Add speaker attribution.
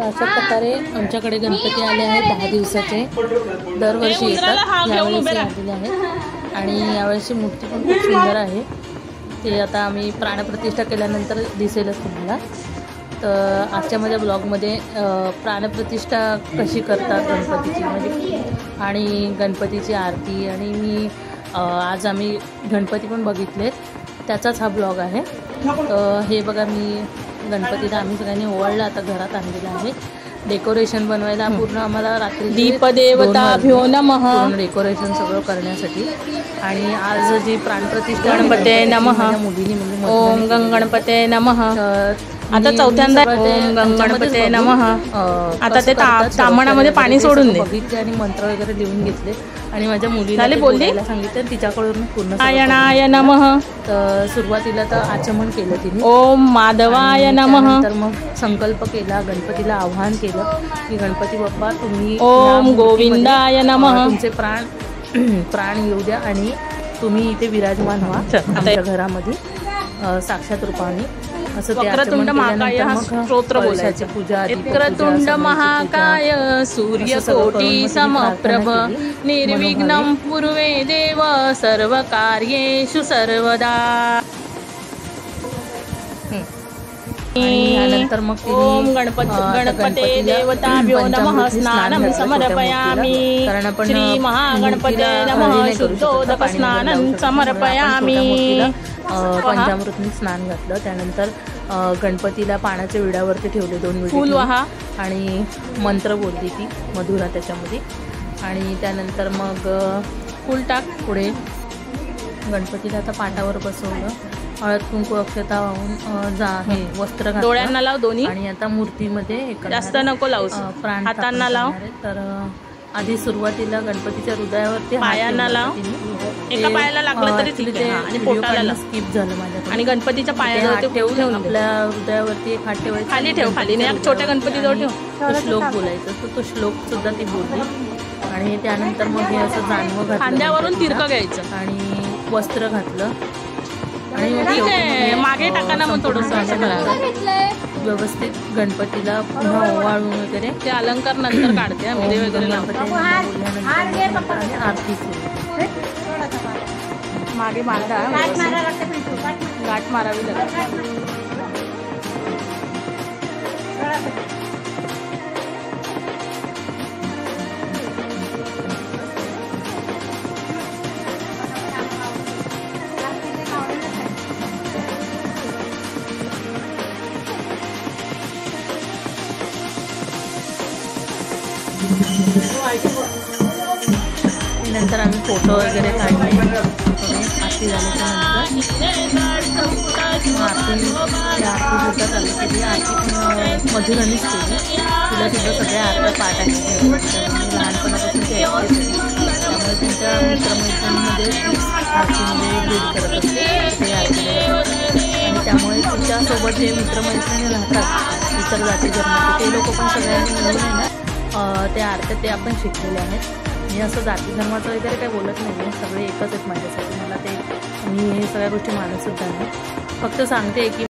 Speaker 1: अशा प्रकारे आमच्याकडे गणपती आले आहेत 10 दिवसाचे. दरवर्षी येतात, यावेळेस आलेले आहेत आणि यावेळेची मूर्ती पण खूप सुंदर आहे. ते आता आम्ही प्राणप्रतिष्ठा केल्यानंतर दिसेलच तुम्हाला. तर आजच्या माझ्या ब्लॉगमध्ये प्राणप्रतिष्ठा कशी करतात गणपतीची म्हणजे आणि गणपतीची आरती आणि मी आज आम्ही गणपती पण बघितलेत, त्याचाच हा ब्लॉग आहे. हे बघा, मी गणपतीला आम्ही सगळ्यांनी ओवाळलं, आता घरात आणलेलं आहे. डेकोरेशन बनवायला पूर्ण आम्हाला रात्री
Speaker 2: दीपदेवताभ्यो नमः
Speaker 1: डेकोरेशन सगळं करण्यासाठी. आणि आज जी प्राणप्रतिष्ठा
Speaker 2: गणपते नमः
Speaker 1: मुलीनी म्हणजे
Speaker 2: ओम गणपते नमः. आता चौथ्यांदा ओम गणपते नमः. आता ते तामणामध्ये पाणी सोडून दे.
Speaker 1: बघितले आणि मंत्र वगैरे लिहून घेतले आणि माझ्या मुलीला बोलायला सांगितलं, तिच्याकडून पूर्ण
Speaker 2: आयणाय नमः.
Speaker 1: तर सुरुवातीला तर आचमन केलं तिने,
Speaker 2: ओम माधवाय नमः.
Speaker 1: तर मग संकल्प केला, गणपतीला आवाहन केलं की गणपती बाप्पा तुम्ही
Speaker 2: ओम गोविंदाय नमः.
Speaker 1: तुमचे प्राण येऊ द्या आणि तुम्ही इथे विराजमान व्हा आमच्या घरामध्ये साक्षात रूपाने. असं
Speaker 2: वक्रतुंड महाकाय स्तोत्र बोलायचं.
Speaker 1: पूजा,
Speaker 2: वक्रतुंड महाकाय सूर्यकोटी समप्रभ निर्विघ्नं कुर्वे देव सर्वकार्येषु सर्वदा.
Speaker 1: नंतर मग
Speaker 2: ओम गणपते देवताभ्यो नमः. स्नानं समर्पयामि. श्री महागणपते नमः. शुद्धोदक स्नानं समर्पयामि.
Speaker 1: पंचामृतनी स्नान घातलं. त्यानंतर गणपतीला पाण्याच्या विड्यावरती ठेवले 2 विडे
Speaker 2: फूल वाहा
Speaker 1: आणि मंत्र बोलली ती मधुरा त्याच्यामध्ये. आणि त्यानंतर मग
Speaker 2: फूल टाक.
Speaker 1: पुढे गणपतीला आता पाटावर बसवलं, हळद कुंकू अक्षता वाहून हे वस्त्र घातलं,
Speaker 2: डोळ्यांना लाव दोन्ही.
Speaker 1: आणि आता मूर्तीमध्ये
Speaker 2: जास्त नको लावूस, हातांना लाव.
Speaker 1: तर आधी सुरुवातीला गणपतीच्या हृदयावरती
Speaker 2: पायांना लाव. एका पायाला लागलं तरी ठीक आहे आणि पोटाला लाव.
Speaker 1: स्किप झालं माझ्याकडे.
Speaker 2: आणि गणपतीच्या पायाजवळ
Speaker 1: ठेवून आपल्या हृदयावरती एक हात ठेवायचा,
Speaker 2: खाली ठेव, खाली नाही, छोट्या गणपतीजवळ ठेव.
Speaker 1: तो श्लोक बोलायचा, तो श्लोक सुद्धा ती बोलली. आणि त्यानंतर मग हे असं जानवं घातलं,
Speaker 2: खांद्यावरून तिरकं घ्यायचं
Speaker 1: आणि वस्त्र घातलं आणि
Speaker 2: मागे टाकाना मग थोडंसं असं करायचं.
Speaker 1: व्यवस्थित गणपतीला पुन्हा ओवाळून वगैरे
Speaker 2: ते अलंकार नंतर काढते, मध्ये वगैरे
Speaker 1: आरती केली.
Speaker 2: मागे मारता गाठ मारावी लागते.
Speaker 1: नंतर आम्ही फोटो वगैरे काढले. आरती झाल्याच्यानंतर आरती सुद्धा चालू केली. आरती मधुरानीच केली. तिला सुद्धा सगळ्या आरत्या पाठ आहेत, लहानपणापासून ते त्यामुळे त्यांच्या मित्रमैत्रिणीमध्ये आरतीमध्ये लीड करत असते ते आरती. आणि त्यामुळे तिच्यासोबत जे मित्रमैत्रिणी राहतात इतर जाती धर्माचे, ते लोक पण सगळ्यांनी मिळून आहे ना त्या आरत्या ते आपण शिकलेले आहेत. मी असं जाती धर्माचं वगैरे काही बोलत नाही आहे, सगळे एकच आहेत माझ्यासाठी. मला ते मी हे सगळ्या गोष्टी मानत सुद्धा नाही, फक्त सांगते की